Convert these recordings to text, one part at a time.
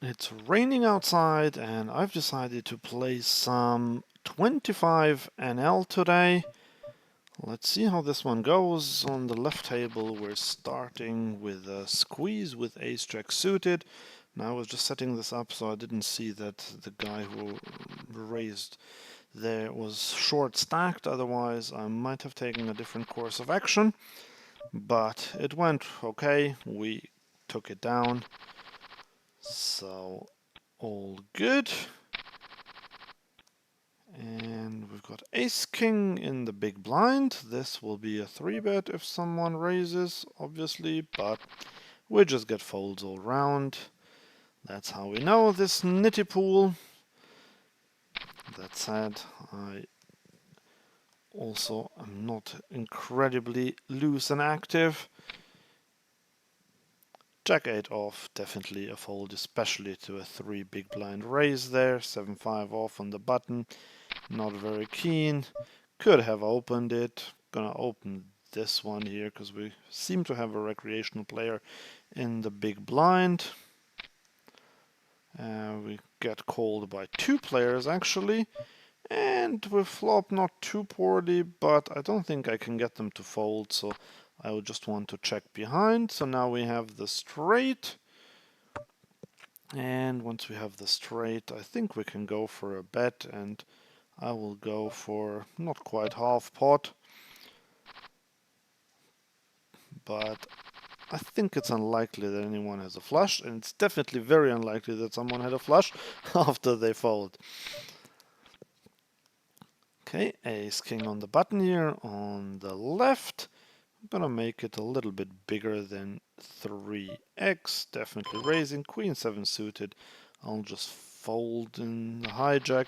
It's raining outside and I've decided to play some 25 NL today. Let's see how this one goes. On the left table we're starting with a squeeze with ace jack suited. Now I was just setting this up so I didn't see that the guy who raised there was short stacked, otherwise I might have taken a different course of action. But it went okay, we took it down, so all good. And we've got ace king in the big blind. This will be a 3-bet if someone raises, obviously, but we just get folds all round. That's how we know this nitty pool. That said, I also am not incredibly loose and active. Jack 8 off, definitely a fold, especially to a 3 big blind raise there. 7-5 off on the button, not very keen. Could have opened it. Gonna open this one here because we seem to have a recreational player in the big blind. We get called by 2 players actually. And we flop not too poorly, but I don't think I can get them to fold, so I would just want to check behind. So now we have the straight. And once we have the straight, I think we can go for a bet, and I will go for not quite half pot, but I think it's unlikely that anyone has a flush, and it's definitely very unlikely that someone had a flush after they fold. Okay, ace king on the button here on the left. I'm gonna make it a little bit bigger than 3x, definitely raising. Queen 7 suited, I'll just fold in the hijack.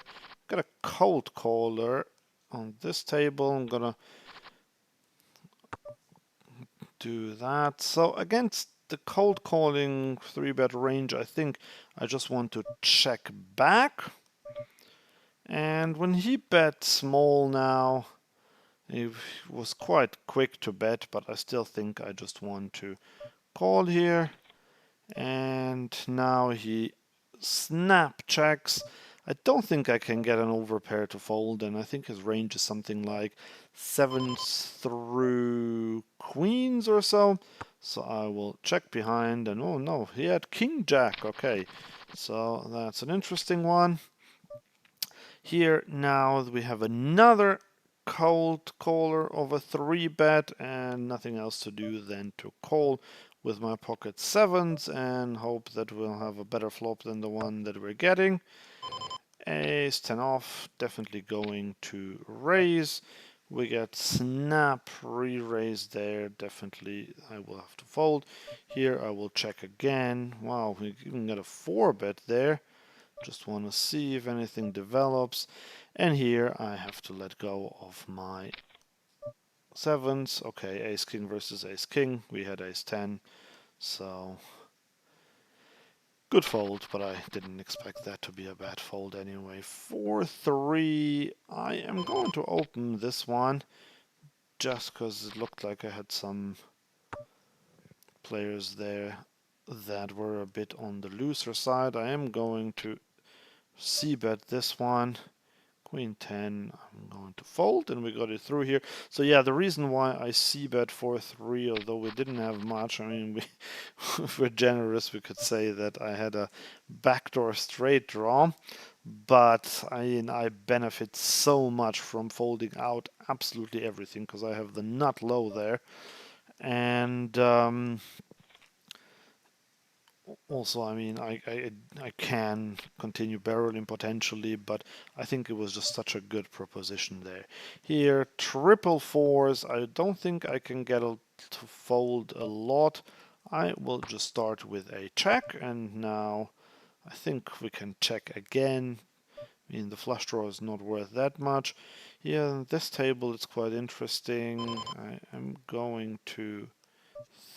Got a cold caller on this table, I'm gonna do that. So against the cold calling 3-bet range, I think I just want to check back. And when he bet small now, he was quite quick to bet, but I still think I just want to call here. And now he snap checks. I don't think I can get an overpair to fold, and I think his range is something like 7s through queens or so. So I will check behind, and oh no, he had king jack. Okay, so that's an interesting one. Here now we have another cold caller of a 3-bet, and nothing else to do than to call with my pocket 7s and hope that we'll have a better flop than the one that we're getting. Ace 10 off, definitely going to raise. We get snap re-raise there, definitely I will have to fold. Here I will check again. Wow, we even got a 4-bet there. Just want to see if anything develops. And here I have to let go of my 7s. Okay, ace king versus ace king. We had ace 10. So good fold, but I didn't expect that to be a bad fold anyway. 4-3. I am going to open this one just because it looked like I had some players there that were a bit on the looser side. I am going to c-bet this one. Queen 10, I'm going to fold, and we got it through here. So yeah, the reason why I c-bet 4-3, although we didn't have much, I mean, if we're generous, we could say that I had a backdoor straight draw, but I benefit so much from folding out absolutely everything, because I have the nut low there, and also, I mean, I can continue barreling potentially, but I think it was just such a good proposition there. Here, triple 4s. I don't think I can get to fold a lot. I will just start with a check, and now I think we can check again. I mean, the flush draw is not worth that much. Here, this table is quite interesting. I am going to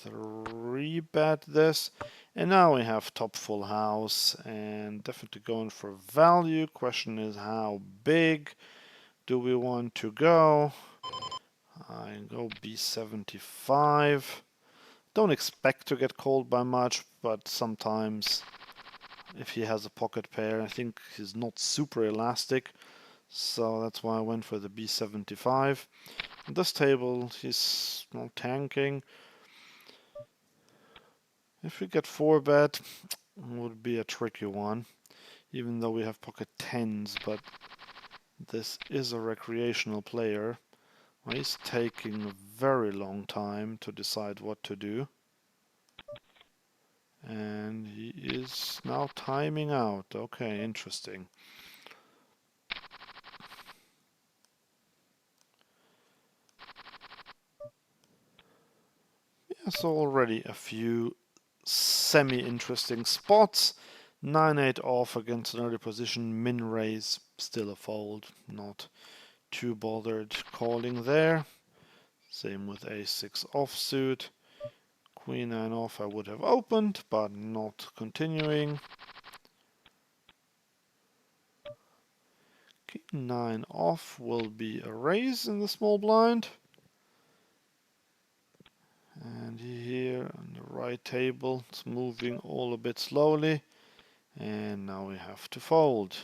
3-bet this, and now we have top full house and definitely going for value. Question is, how big do we want to go? I go B75. Don't expect to get called by much, but sometimes if he has a pocket pair. I think he's not super elastic, so that's why I went for the B75. On this table, he's not tanking. If we get 4-bet, it would be a tricky one, even though we have pocket 10s, but this is a recreational player. He's taking a very long time to decide what to do. And he is now timing out. Okay, interesting. Yeah, so already a few semi-interesting spots. 9-8 off against an early position. Min raise, still a fold. Not too bothered calling there. Same with Ace-6 offsuit. Queen 9 off I would have opened, but not continuing. King 9 off will be a raise in the small blind. And here on the right table, it's moving all a bit slowly. And now we have to fold.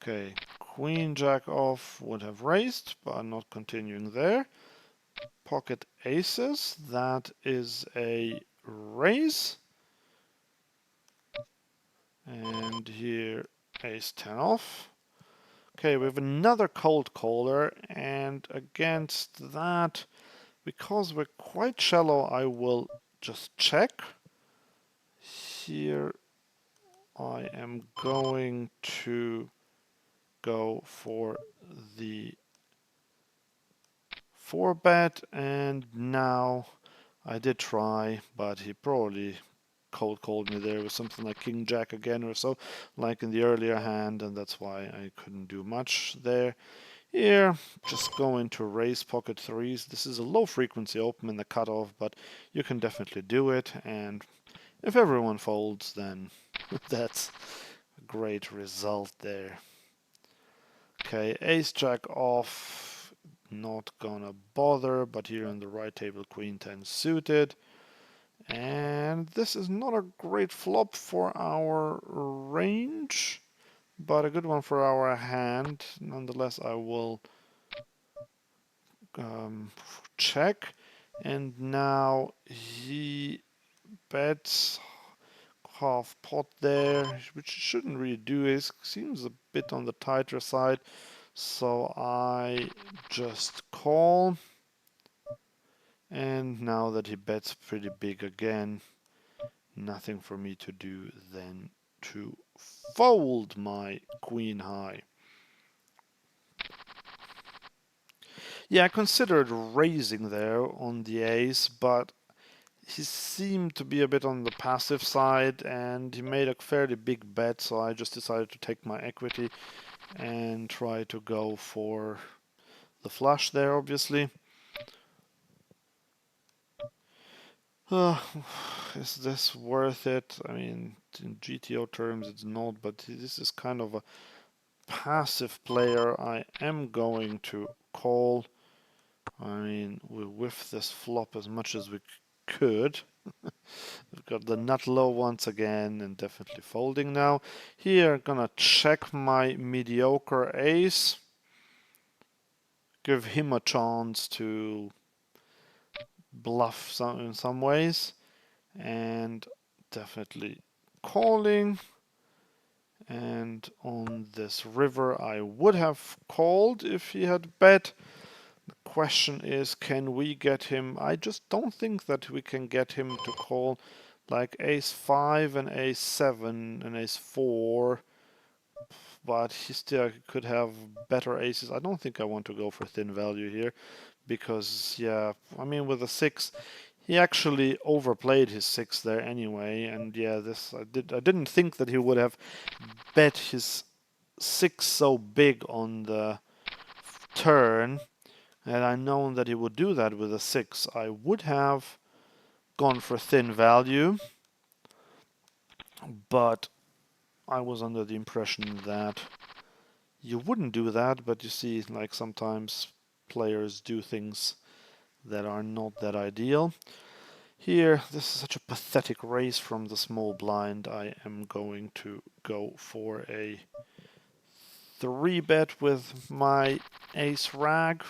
Okay, Queen Jack off would have raised, but not continuing there. Pocket aces, that is a raise. And here Ace 10 off. Okay, we have another cold caller, and against that, because we're quite shallow, I will just check. Here I am going to go for the 4-bet, and now I did try, but he probably cold called me there with something like King Jack again or so, like in the earlier hand, and that's why I couldn't do much there. Here, just going to raise pocket threes. This is a low frequency open in the cutoff, but you can definitely do it, and if everyone folds, then that's a great result there. Okay, ace jack off, not gonna bother, but here on the right table, queen 10 suited. And this is not a great flop for our range, but a good one for our hand. Nonetheless, I will check. And now he bets half pot there, which shouldn't really do. It seems a bit on the tighter side. So I just call. And now that he bets pretty big again, nothing for me to do than to fold my queen high. Yeah, I considered raising there on the ace, but he seemed to be a bit on the passive side and he made a fairly big bet, so I just decided to take my equity and try to go for the flush there, obviously. Is this worth it? I mean, in GTO terms it's not, but this is kind of a passive player. I am going to call. I mean, we whiff this flop as much as we could. We've got the nut low once again and definitely folding now. Here, gonna check my mediocre ace. Give him a chance to bluff in some ways. And definitely calling. And on this river I would have called if he had bet. The question is, can we get him? I just don't think that we can get him to call like ace 5 and ace 7 and ace 4, but he still could have better aces. I don't think I want to go for thin value here because, yeah, I mean, with a 6, he actually overplayed his 6 there anyway, and yeah, this I didn't think that he would have bet his 6 so big on the turn. Had I known that he would do that with a 6, I would have gone for thin value. But I was under the impression that you wouldn't do that, but you see, like sometimes players do things that are not that ideal. Here, this is such a pathetic raise from the small blind. I am going to go for a 3-bet with my ace rag.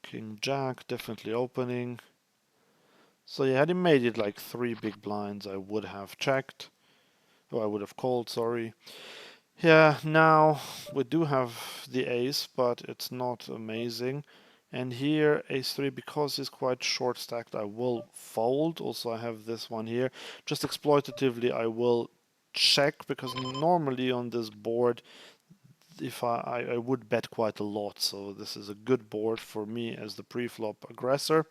King Jack definitely opening. So yeah, had he made it like 3 big blinds, I would have checked. Oh, I would have called, sorry. Yeah, now we do have the ace, but it's not amazing. And here, ace-3, because it's quite short stacked, I will fold. Also, I have this one here. Just exploitatively, I will check, because normally on this board, if I would bet quite a lot. So this is a good board for me as the pre-flop aggressor.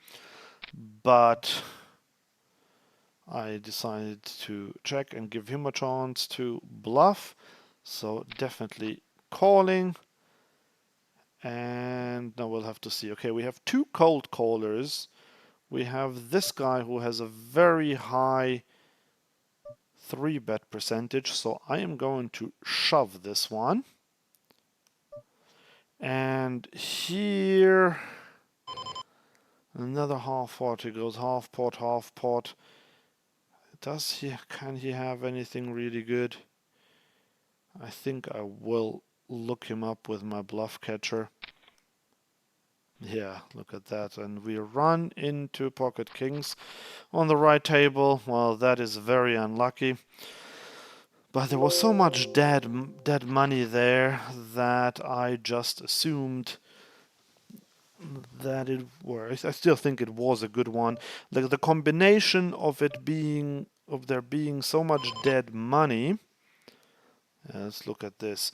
But I decided to check and give him a chance to bluff. So definitely calling. And now we'll have to see. Okay, we have 2 cold callers. We have this guy who has a very high 3-bet percentage. So I am going to shove this one. And here, another half pot. He goes half pot, half pot. Can he have anything really good? I think I will look him up with my bluff catcher. Yeah, look at that. And we run into pocket kings on the right table. Well, that is very unlucky. But there was so much dead money there that I just assumed that it was. I still think it was a good one. Like the combination of there being so much dead money. Let's look at this.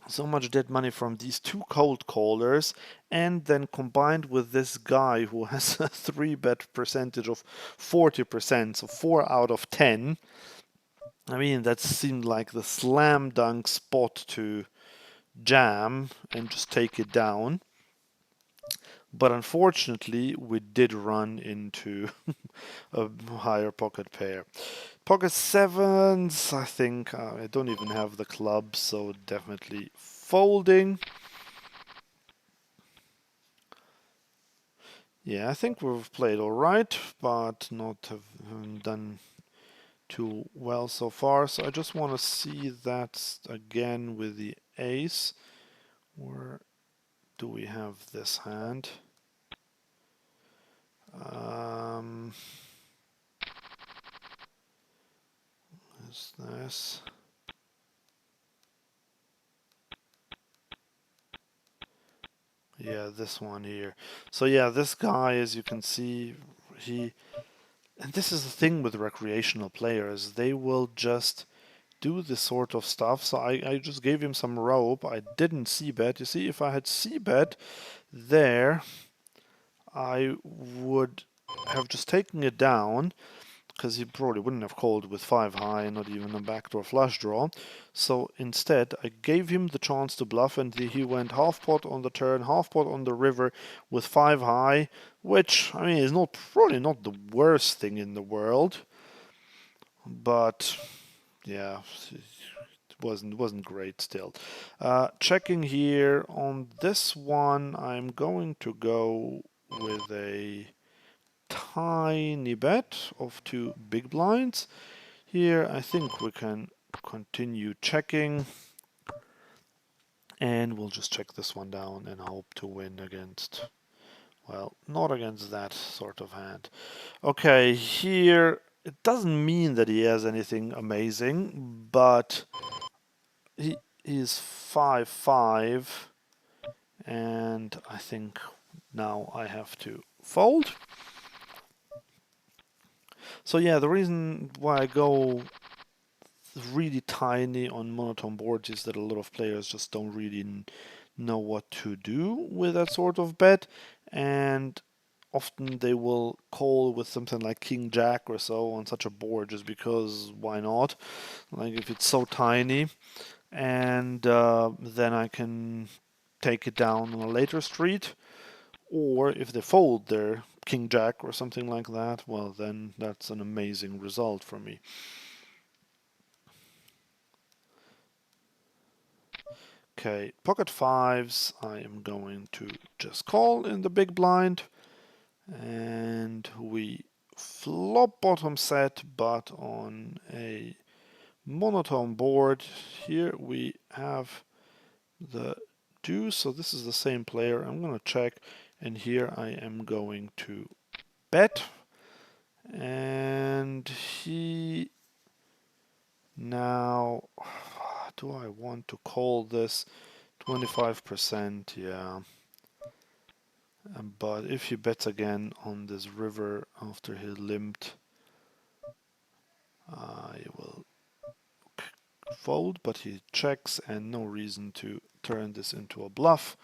So much dead money from these 2 cold callers, and then combined with this guy who has a 3-bet percentage of 40%, so 4 out of 10. I mean, that seemed like the slam dunk spot to jam and just take it down. But unfortunately, we did run into a higher pocket pair. Pocket sevens, I think I don't even have the club, so definitely folding. Yeah, I think we've played all right, but not have done too well so far. So I just want to see that again with the ace. Where do we have this hand? Is this? Yeah, this one here. So yeah, this guy, as you can see, and this is the thing with recreational players, they will just do this sort of stuff. So I just gave him some rope. I didn't c-bet. You see, if I had c-bet there, I would have just taken it down, because he probably wouldn't have called with 5 high, not even a backdoor flush draw. So instead, I gave him the chance to bluff, and he went half pot on the turn, half pot on the river with 5 high, which, I mean, is probably not the worst thing in the world. But yeah, it wasn't great still. Checking here on this one, I'm going to go with a tiny bet of 2 big blinds. Here I think we can continue checking, and we'll just check this one down and hope to win against, well, not against that sort of hand. Okay, here it doesn't mean that he has anything amazing, but he is 5-5, and I think now I have to fold. So yeah, the reason why I go really tiny on monotone boards is that a lot of players just don't really know what to do with that sort of bet, and often they will call with something like King Jack or so on such a board just because why not? Like if it's so tiny, and then I can take it down on a later street, or if they fold their King Jack or something like that, well then that's an amazing result for me. Okay, pocket fives, I am going to just call in the big blind, And we flop bottom set, but on a monotone board. Here we have the deuce, so this is the same player. I'm going to check, and here I am going to bet. And he now, do I want to call this 25%? Yeah. But if he bets again on this river after he limped, I will fold, but he checks, and no reason to turn this into a bluff,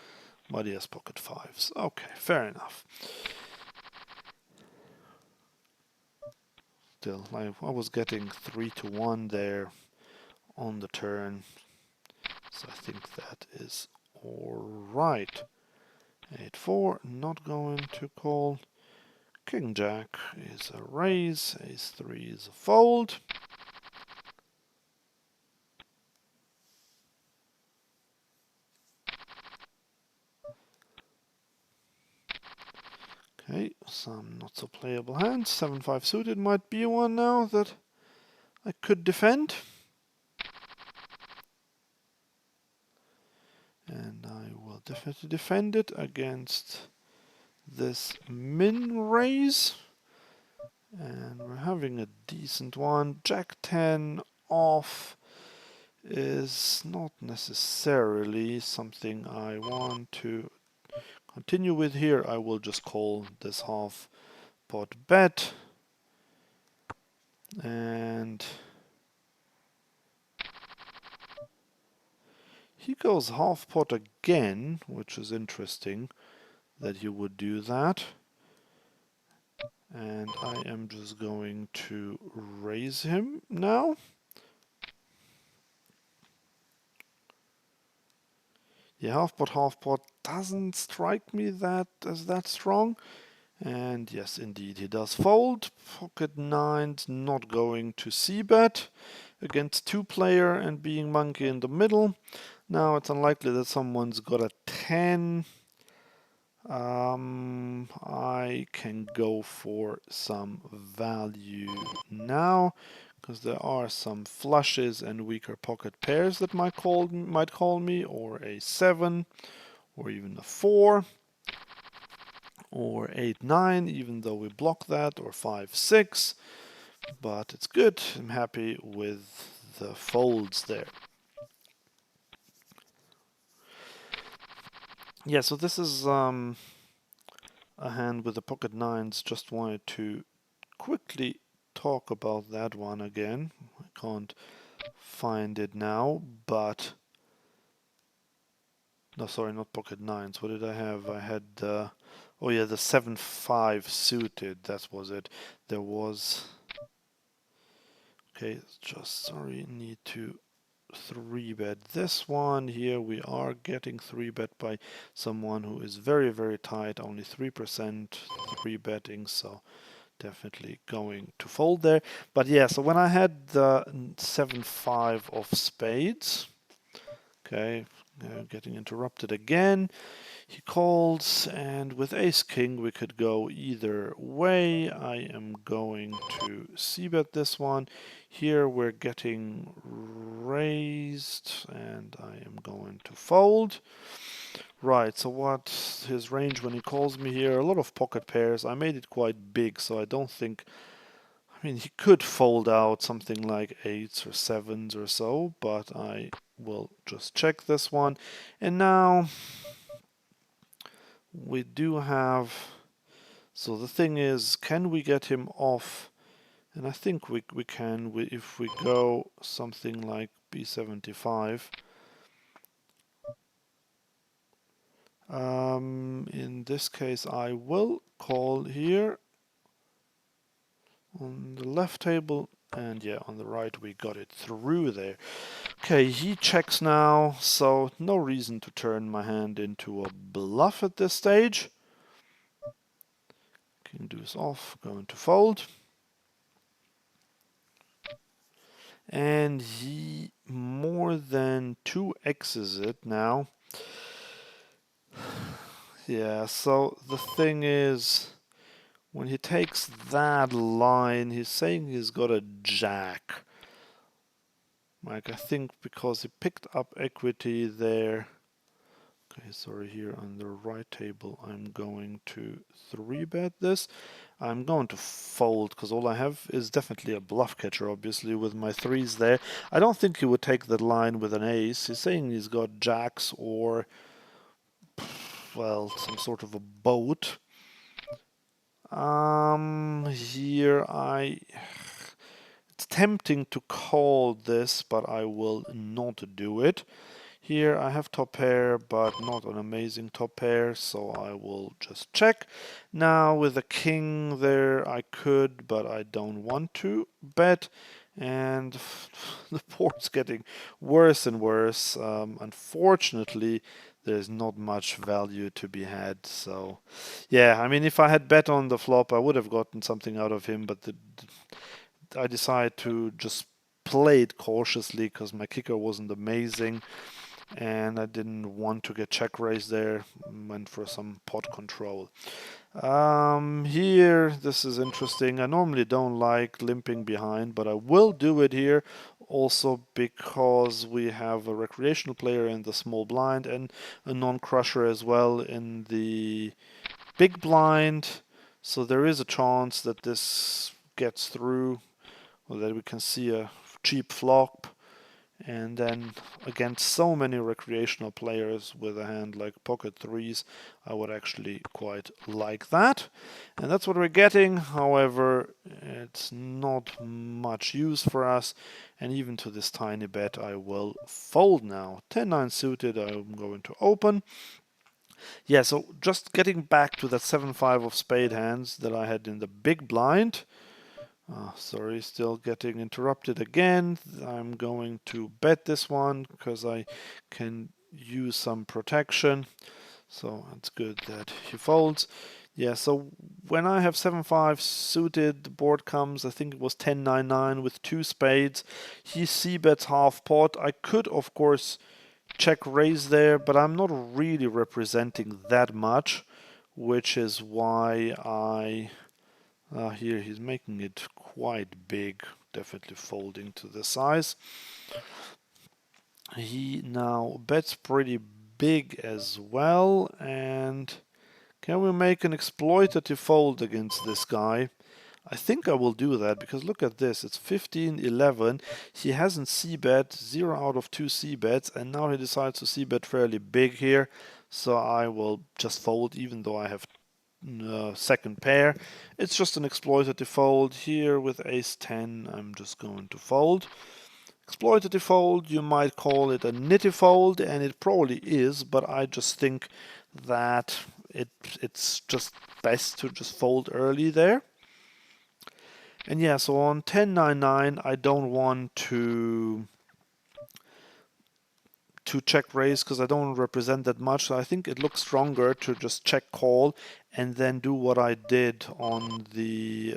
but he has pocket fives. Okay, fair enough. Still, I was getting 3-1 there on the turn, so I think that is alright. 8-4, not going to call. King Jack is a raise, Ace 3 is a fold. Okay, some not so playable hands. 7-5 suited might be one now that I could defend. And I will definitely defend it against this min raise. And we're having a decent one. Jack 10 off is not necessarily something I want to continue with here. I will just call this half pot bet. And he goes half pot again, which is interesting that he would do that. And I am just going to raise him now. Yeah, half pot doesn't strike me that as that strong. And yes, indeed, he does fold. Pocket nines not going to c-bet against two player and being monkey in the middle. Now it's unlikely that someone's got a 10. I can go for some value now because there are some flushes and weaker pocket pairs that might call me, or a 7, or even a 4, or 8-9, even though we block that, or 5-6. But it's good. I'm happy with the folds there. Yeah, so this is a hand with the pocket nines. Just wanted to quickly talk about that one again. I can't find it now, but no, sorry, not pocket nines. What did I have? I had oh yeah, the 7-5 suited. That was it. There was, okay, just sorry, need to 3-bet this one. Here we are getting 3-bet by someone who is very, very tight, only 3% 3-betting, so definitely going to fold there. But yeah, so when I had the 7-5 of spades, okay, getting interrupted again, he calls, and with ace-king we could go either way. I am going to c-bet this one. Here we're getting raised, and I am going to fold. Right, so what's his range when he calls me here? A lot of pocket pairs. I made it quite big, so I don't think... I mean, he could fold out something like 8s or 7s or so, but I will just check this one. And now we do have... So the thing is, can we get him off? And I think we can if we go something like b75. In this case, I will call here on the left table, and yeah, on the right we got it through there. Okay, he checks now, so no reason to turn my hand into a bluff at this stage. King deuce off, going to fold. And he more than 2x's it now. Yeah, so the thing is, when he takes that line, he's saying he's got a jack. Like, I think because he picked up equity there. Okay, sorry, here on the right table, I'm going to 3-bet this. I'm going to fold because all I have is definitely a bluff catcher, obviously, with my threes there. I don't think he would take that line with an ace. He's saying he's got jacks or, well, some sort of a boat. Here it's tempting to call this, but I will not do it. Here I have top pair, but not an amazing top pair, so I will just check. Now with the king there I could, but I don't want to bet. And the board's getting worse and worse. Unfortunately, there's not much value to be had. So, yeah, I mean, if I had bet on the flop, I would have gotten something out of him, but I decided to just play it cautiously because my kicker wasn't amazing and I didn't want to get check raised there. Went for some pot control. Here, this is interesting. I normally don't like limping behind, but I will do it here also because we have a recreational player in the small blind and a non-crusher as well in the big blind. So there is a chance that this gets through or that we can see a cheap flop. And then against so many recreational players with a hand like pocket threes, I would actually quite like that. And that's what we're getting. However, it's not much use for us. And even to this tiny bet, I will fold now. 10-9 suited, I'm going to open. Yeah, so just getting back to that 7-5 of spade hands that I had in the big blind. Sorry, still getting interrupted again. I'm going to bet this one because I can use some protection. So it's good that he folds. Yeah, so when I have 7-5 suited, the board comes, I think it was 10-9-9 with 2 spades. He c-bets half pot. I could, of course, check raise there, but I'm not really representing that much, which is why here he's making it quite big, definitely folding to the size. He now bets pretty big as well, and can we make an exploitative fold against this guy? I think I will do that because look at this, it's 15-11. He hasn't c-bet, 0 out of 2 c-bets, and now he decides to c-bet fairly big here. So I will just fold even though I have second pair. It's just an exploitative fold. Here with ace-10, I'm just going to fold. Exploitative fold, you might call it a nitty fold, and it probably is, but I just think that it's just best to just fold early there. And yeah, so on 10-9-9, I don't want to check raise because I don't represent that much. So I think it looks stronger to just check call and then do what I did on the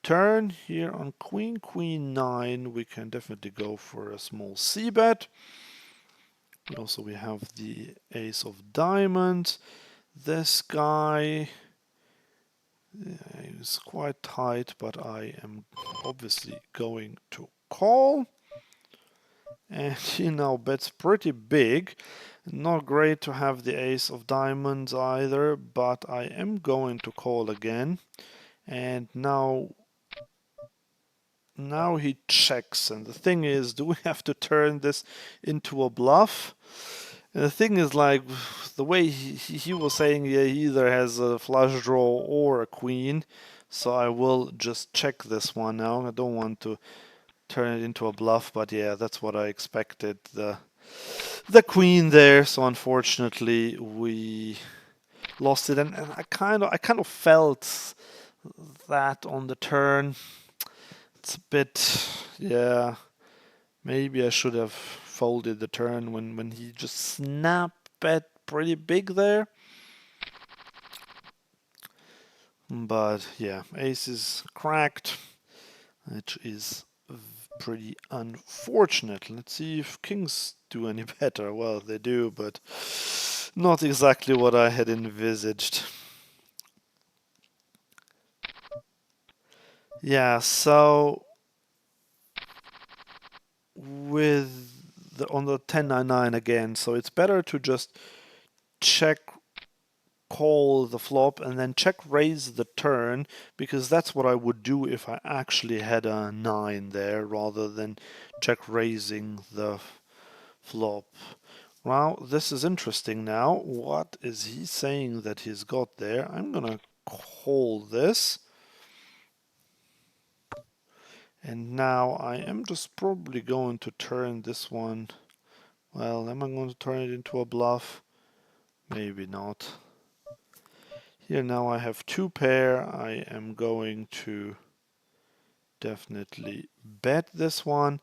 turn. Here on queen 9, we can definitely go for a small c-bet. Also, we have the ace of diamonds. This guy is quite tight, but I am obviously going to call. And he now bets pretty big. Not great to have the ace of diamonds either, but I am going to call again. And now he checks. And the thing is, do we have to turn this into a bluff? And the thing is, like, the way he was saying, yeah, he either has a flush draw or a queen. So I will just check this one now. I don't want to turn it into a bluff, but yeah, that's what I expected. The queen there, so unfortunately we lost it, and I kind of felt that on the turn. It's a bit, yeah, maybe I should have folded the turn when he just snapped bet pretty big there. But yeah, ace is cracked, which is pretty unfortunate. Let's see if kings do any better. Well, they do, but not exactly what I had envisaged. Yeah, so with on the 10-9-9 again, so it's better to just check call the flop and then check raise the turn, because that's what I would do if I actually had a 9 there rather than check raising the flop. Wow, this is interesting now. What is he saying that he's got there? I'm gonna call this. And now I am just probably going to turn this one. Well, am I going to turn it into a bluff? Maybe not. Here now I have two pair. I am going to definitely bet this one.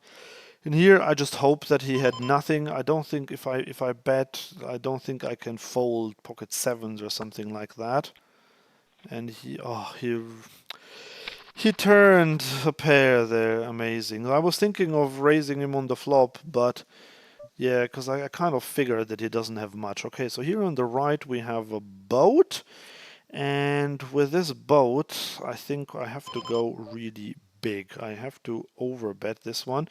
And here I just hope that he had nothing. I don't think if I bet, I don't think I can fold pocket sevens or something like that. And he turned a pair there. Amazing. I was thinking of raising him on the flop, but yeah, because I kind of figured that he doesn't have much. Okay, so here on the right we have a boat. And with this boat, I think I have to go really big. I have to overbet this one.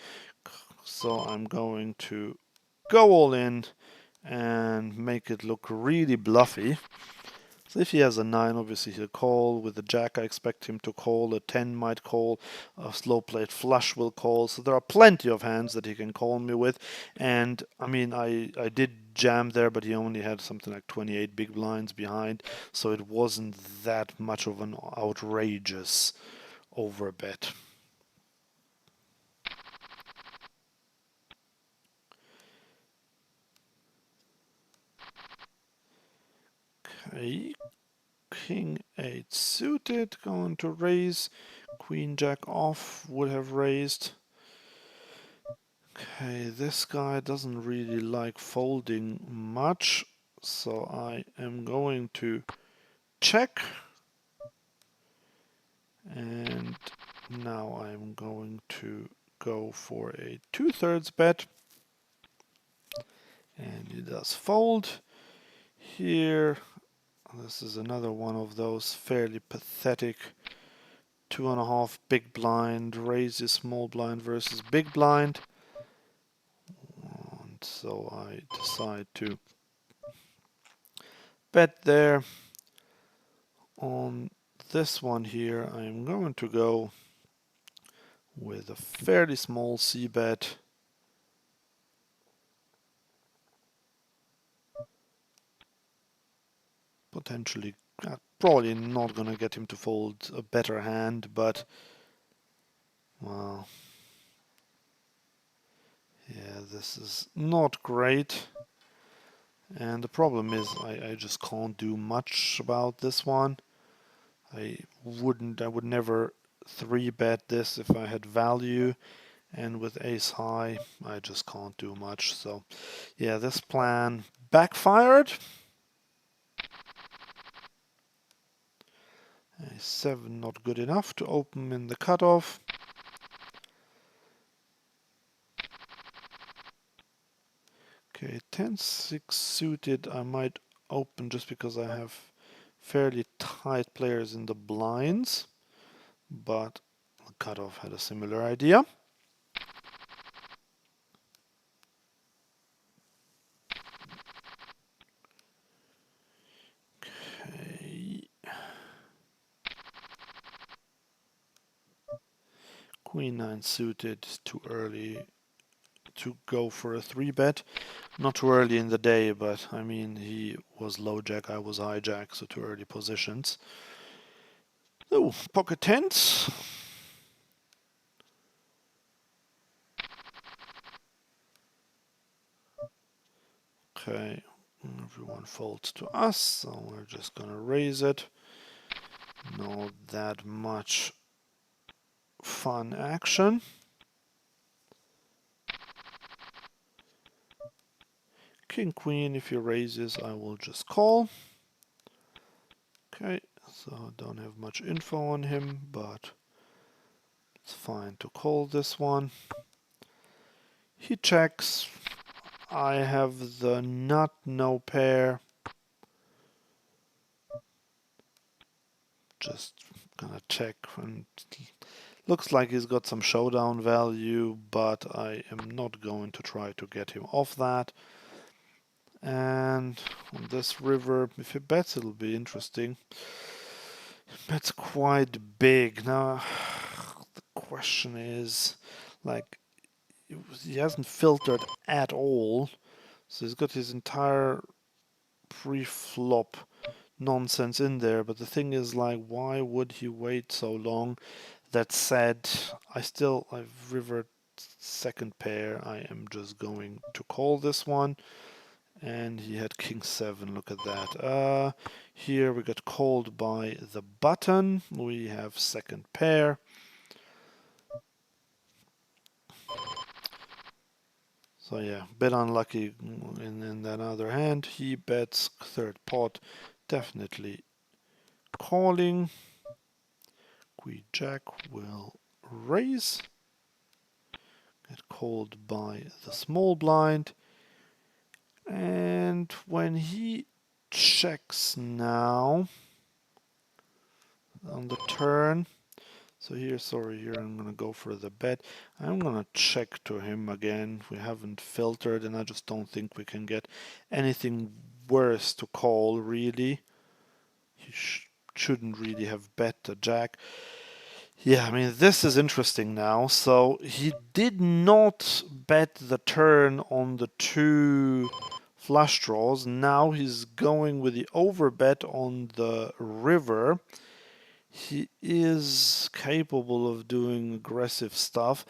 So I'm going to go all in and make it look really bluffy. So if he has a 9, obviously he'll call. With the jack, I expect him to call. A 10 might call. A slow played flush will call. So there are plenty of hands that he can call me with. And I mean, I did jam there, but he only had something like 28 big blinds behind. So it wasn't that much of an outrageous overbet. Okay, King 8 suited, going to raise. Queen Jack off would have raised. Okay, this guy doesn't really like folding much, so I am going to check. And now I'm going to go for a 2/3 bet. And he does fold. Here, this is another one of those fairly pathetic 2.5 big blind, raises small blind versus big blind. And so I decide to bet there. On this one here, I'm going to go with a fairly small C bet. Potentially, probably not going to get him to fold a better hand, but well, yeah, this is not great. And the problem is I just can't do much about this one. I would never 3-bet this if I had value, and with ace high, I just can't do much. So yeah, this plan backfired. A 7 not good enough to open in the cutoff. Okay, 10-6 suited I might open just because I have fairly tight players in the blinds, but the cutoff had a similar idea. Okay. Queen 9 suited, too early to go for a 3-bet. Not too early in the day, but I mean, he was low jack, I was high jack, so too early positions. Oh, pocket tens. Okay, everyone folds to us, so we're just gonna raise it. Not that much fun action. King Queen, if he raises, I will just call. Okay, so don't have much info on him, but it's fine to call this one. He checks. I have the nut, no pair. Just Gonna check, and looks like he's got some showdown value, but I am not going to try to get him off that. And on this river, if he bets, it'll be interesting. Bets quite big. Now, the question is, like, he hasn't filtered at all, so he's got his entire pre-flop nonsense in there. But the thing is, like, why would he wait so long? That said, I've rivered second pair. I am just going to call this one. And he had king 7, look at that. Here we got called by the button. We have second pair. So yeah, bit unlucky in that other hand. He bets third pot, definitely calling. Queen Jack will raise. Get called by the small blind. And when he checks now on the turn, so here, sorry, here I'm gonna go for the bet. I'm gonna check to him again. We haven't filtered, and I just don't think we can get anything worse to call, really. He shouldn't really have bet the jack. Yeah, I mean, this is interesting now. So he did not bet the turn on the 2 flush draws. Now he's going with the overbet on the river. He is capable of doing aggressive stuff,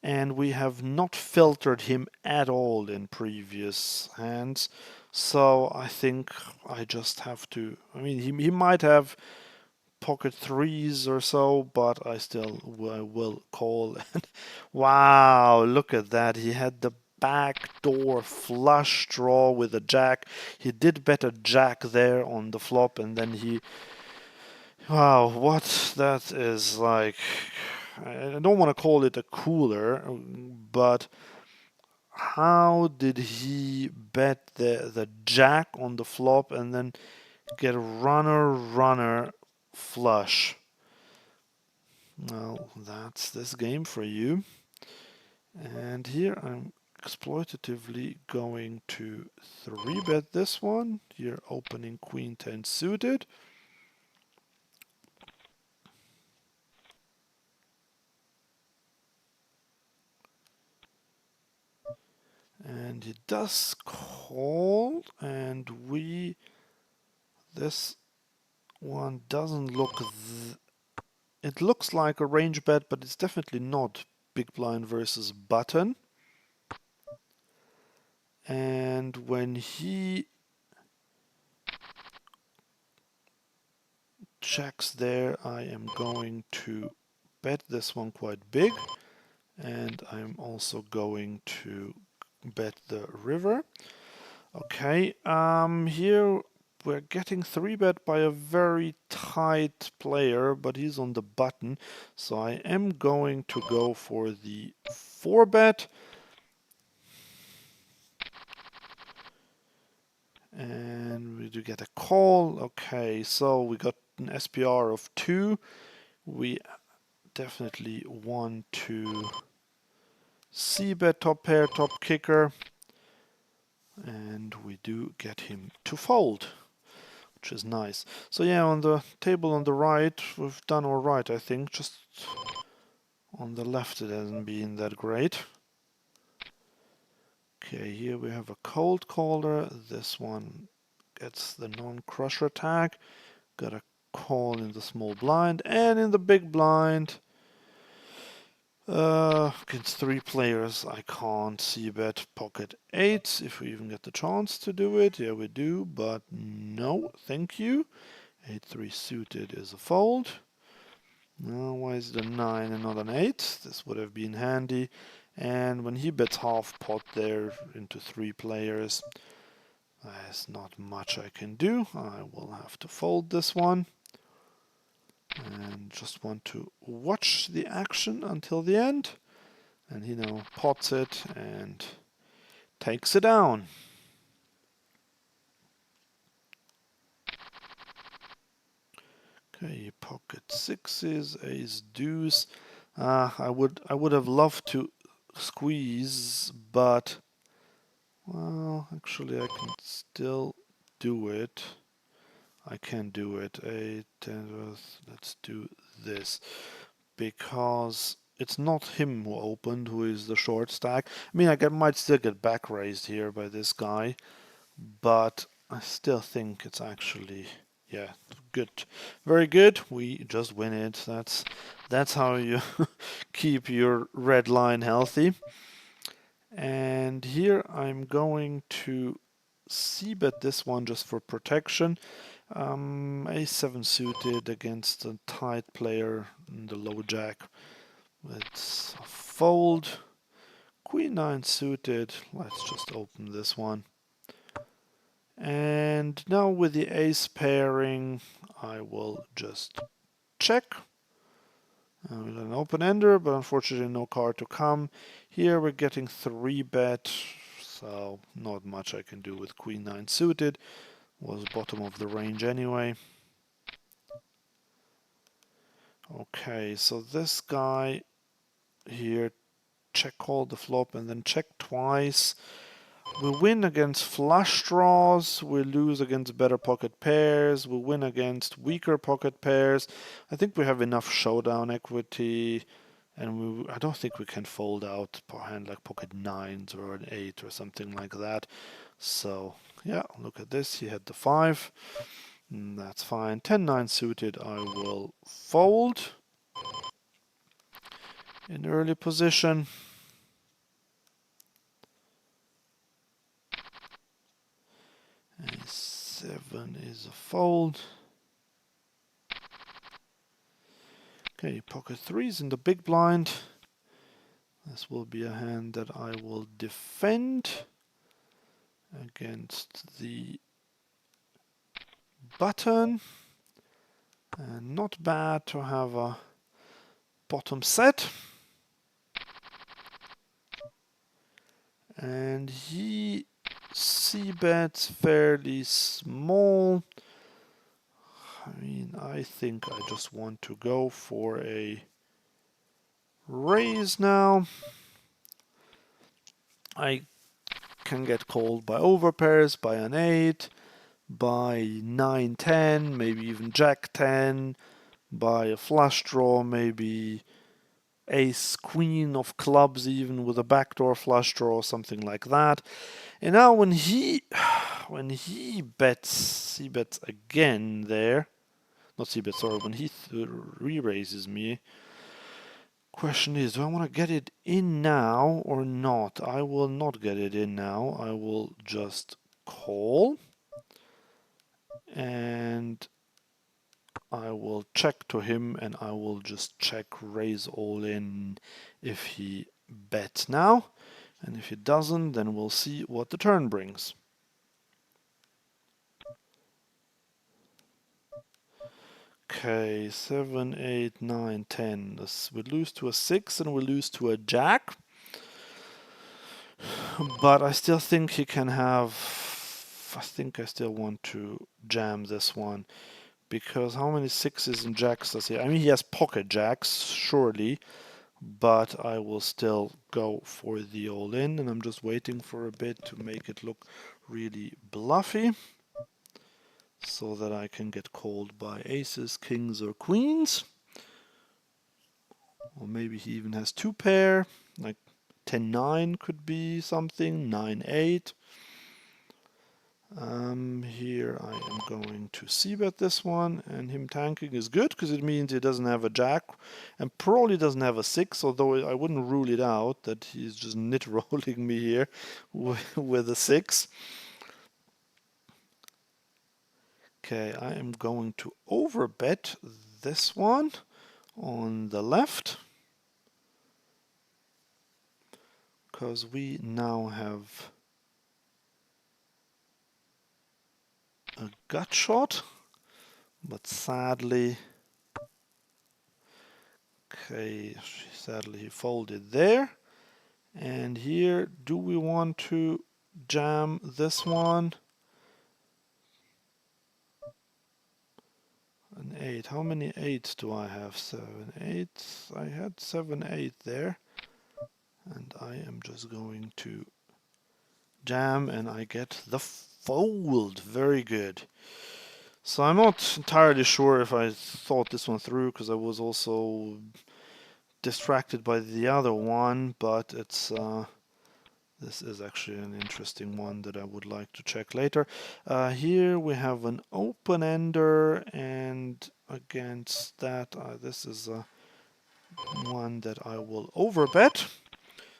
and we have not filtered him at all in previous hands. So I think I just have to. I mean, he might have pocket 3s or so, but I still will call. Wow, look at that. He had the backdoor flush draw with a jack. He did bet a jack there on the flop, and then he. Wow, what that is like. I don't want to call it a cooler, but how did he bet the jack on the flop and then get a runner flush? Well, that's this game for you. And here I'm exploitatively going to 3-bet this one. Here opening queen 10 suited. And he does call, and this one doesn't look, it looks like a range bet, but it's definitely not big blind versus button. And when he checks there, I am going to bet this one quite big, and I'm also going to bet the river. Okay, here we're getting 3-bet by a very tight player, but he's on the button, so I am going to go for the 4-bet. And we do get a call. Okay, so we got an SPR of 2. We definitely want to c-bet top pair, top kicker. And we do get him to fold, which is nice. So yeah, on the table on the right, we've done all right, I think. Just on the left, it hasn't been that great. Okay, here we have a cold caller. This one gets the non-crusher tag. Got a call in the small blind and in the big blind. Against 3 players, I can't c-bet pocket 8 if we even get the chance to do it. Yeah, we do, but no, thank you. 8-3 suited is a fold. Now, why is it a 9 and not an 8? This would have been handy. And when he bets half pot there into 3 players, there's not much I can do. I will have to fold this one. And just want to watch the action until the end. And he now pots it and takes it down. Okay, pocket sixes, ace deuce. I would have loved to squeeze, but well, actually I can still do it. I can do it. 8, 10, let's do this. Because it's not him who opened, who is the short stack. I mean, might still get back raised here by this guy, but I still think it's actually, yeah, good. Very good. We just win it. That's how you keep your red line healthy. And here I'm going to c-bet this one just for protection. A7 suited against a tight player in the low jack. Let's fold. Queen 9 suited. Let's just open this one. And now with the ace pairing, I will just check. With an open ender, but unfortunately no card to come. Here we're getting 3-bet, so not much I can do with Queen 9 suited. Was bottom of the range anyway. Okay, so this guy here, check call the flop and then check twice. We win against flush draws, we lose against better pocket pairs, we win against weaker pocket pairs. I think we have enough showdown equity, and I don't think we can fold out a hand like pocket nines or an 8 or something like that. So yeah, look at this, he had the 5. That's fine. 10-9 suited, I will fold in early position. A7 is a fold. Okay, pocket 3s in the big blind. This will be a hand that I will defend against the button. And not bad to have a bottom set. And he c-bets fairly small. I mean, I think I just want to go for a raise now. I can get called by overpairs, by an 8, by 9-10, maybe even Jack-10, by a flush draw, maybe ace queen of clubs even with a backdoor flush draw or something like that. And now when he bets, he bets again there. Not c-bet, sorry, when he re-raises me. Question is, do I want to get it in now or not? I will not get it in now. I will just call. And I will check to him and I will just check raise all in if he bets now. And if he doesn't, then we'll see what the turn brings. Okay, 7, 8, 9, 10. We lose to a 6 and we lose to a jack. But I still think he can have... I think I still want to jam this one. Because how many 6s and jacks does he... I mean, he has pocket jacks, surely. But I will still go for the all-in. And I'm just waiting for a bit to make it look really bluffy. So that I can get called by aces, kings, or queens. Or maybe he even has 2 pair, like 10-9 could be something, 9-8. Here I am going to c-bet this one, and him tanking is good because it means he doesn't have a jack and probably doesn't have a 6, although I wouldn't rule it out that he's just nit-rolling me here with a 6. Okay, I am going to overbet this one on the left because we now have a gut shot, but sadly, sadly he folded there. And here, do we want to jam this one? An 8. How many 8s do I have? 7, 8. I had 7, 8 there. And I am just going to jam and I get the fold. Very good. So I'm not entirely sure if I thought this one through because I was also distracted by the other one, but it's this is actually an interesting one that I would like to check later. Here we have an open-ender, and against that, this is one that I will overbet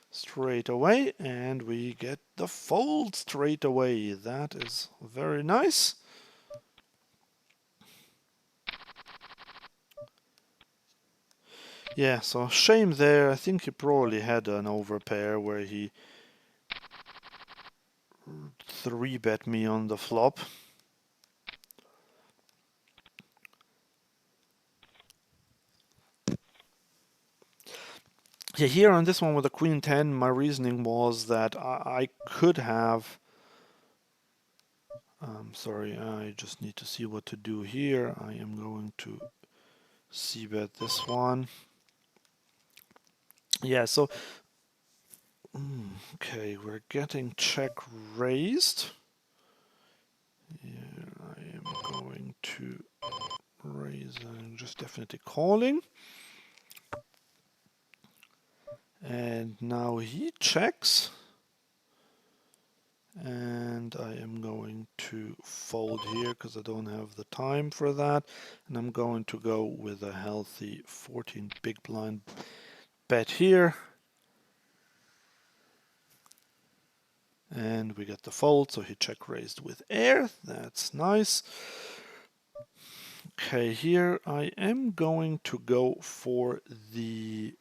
straight away, and we get the fold straight away. That is very nice. Yeah, so shame there. I think he probably had an overpair where he 3-bet me on the flop. Yeah, here on this one with the Queen 10, my reasoning was that I could have... sorry, I just need to see what to do here. I am going to c-bet this one. Yeah, so... okay, we're getting check raised. Yeah, I am going to raise and just definitely calling. And now he checks. And I am going to fold here because I don't have the time for that. And I'm going to go with a healthy 14 big blind bet here. And we get the fold, so he check raised with air. That's nice. Okay, here I am going to go for the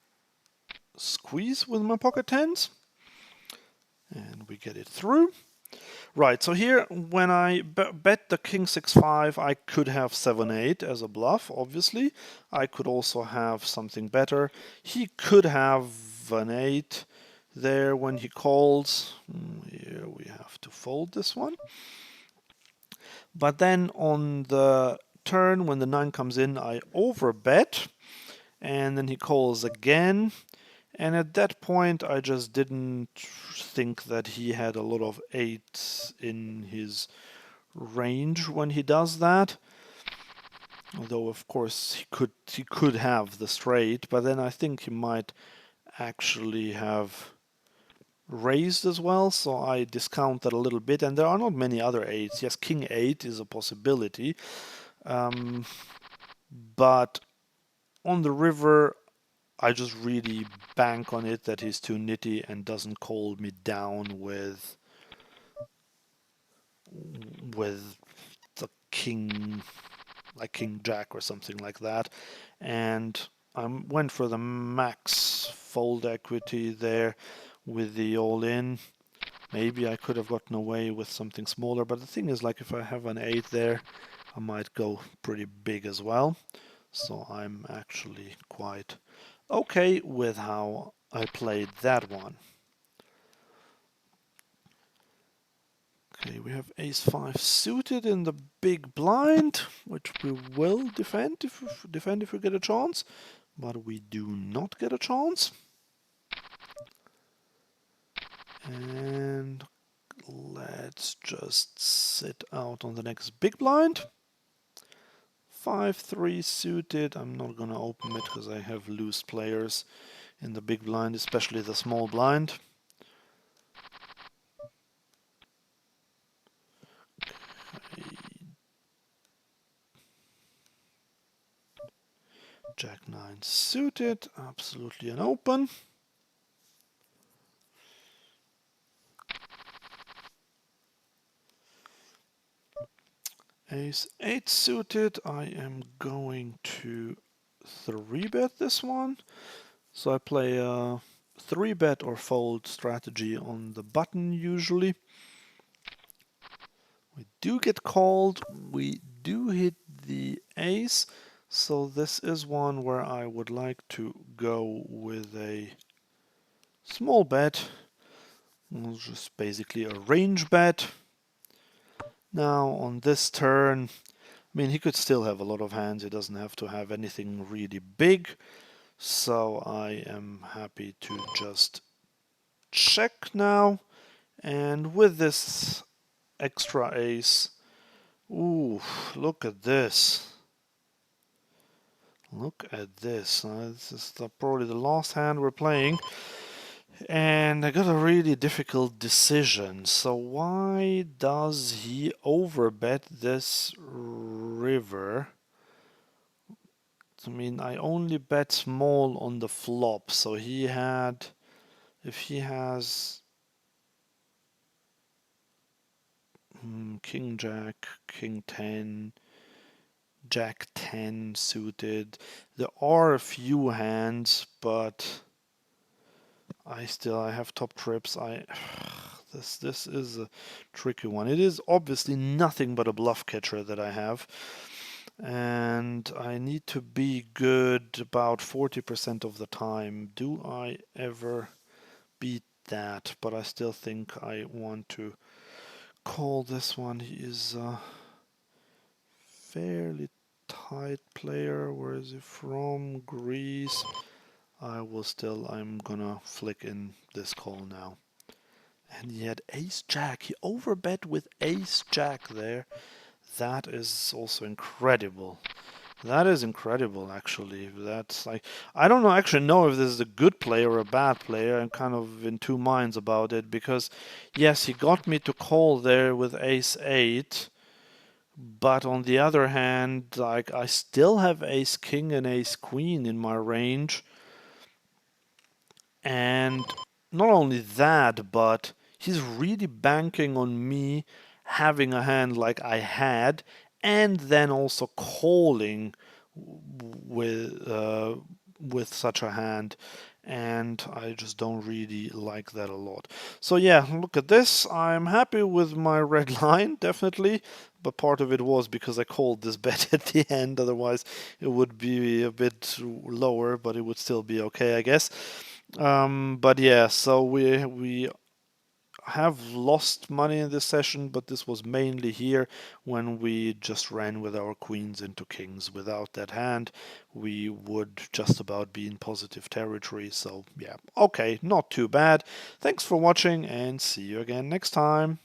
squeeze with my pocket tens. And we get it through. Right, so here when I bet the king 6-5, I could have 7-8 as a bluff, obviously. I could also have something better. He could have an 8 there when he calls. Here we have to fold this one. But then on the turn, when the 9 comes in, I overbet. And then he calls again. And at that point, I just didn't think that he had a lot of 8s in his range when he does that. Although, of course, he could have the straight, but then I think he might actually have raised as well, so I discount that a little bit. And there are not many other 8s. Yes, king 8 is a possibility. But on the river, I just really bank on it that he's too nitty and doesn't call me down with the king, like king jack or something like that. And I went for the max fold equity there with the all in. Maybe I could have gotten away with something smaller, but the thing is, like, if I have an 8 there, I might go pretty big as well. So I'm actually quite okay with how I played that one. Okay, we have ace-5 suited in the big blind, which we will defend if we get a chance, but we do not get a chance. And let's just sit out on the next big blind. 5-3 suited. I'm not gonna open it because I have loose players in the big blind, especially the small blind. Okay. Jack-9 suited, absolutely an open. Ace-8 suited, I am going to 3-bet this one. So I play a 3-bet or fold strategy on the button usually. We do get called, we do hit the ace, so this is one where I would like to go with a small bet. It's just basically a range bet. Now on this turn, mean, he could still have a lot of hands. He doesn't have to have anything really big. So I am happy to just check now. And with this extra ace, ooh, look at this. Look at this. This is probably the last hand we're playing. And I got a really difficult decision. So why does he overbet this river? I mean, I only bet small on the flop. So he had, if he has King Jack, King 10, Jack 10 suited. There are a few hands, but I have top trips. This is a tricky one. It is obviously nothing but a bluff catcher that I have. And I need to be good about 40% of the time. Do I ever beat that? But I still think I want to call this one. He is a fairly tight player. Where is he from? Greece. I'm gonna flick in this call now. And he had ace jack. He overbet with ace jack there. That is also incredible. That is incredible, actually. That's like, I don't know, actually know if this is a good player or a bad player. I'm kind of in two minds about it because, yes, he got me to call there with ace 8. But on the other hand, like, I still have ace king and ace queen in my range. And not only that, but he's really banking on me having a hand like I had, and then also calling with uh, with such a hand. And I just don't really like that a lot. So yeah, look at this. I'm happy with my red line, definitely. But part of it was because I called this bet at the end. Otherwise, it would be a bit lower, but it would still be okay, I guess. But yeah, so we have lost money in this session, but this was mainly here when we just ran with our queens into kings. Without that hand, we would just about be in positive territory. So yeah, okay, not too bad. Thanks for watching and see you again next time.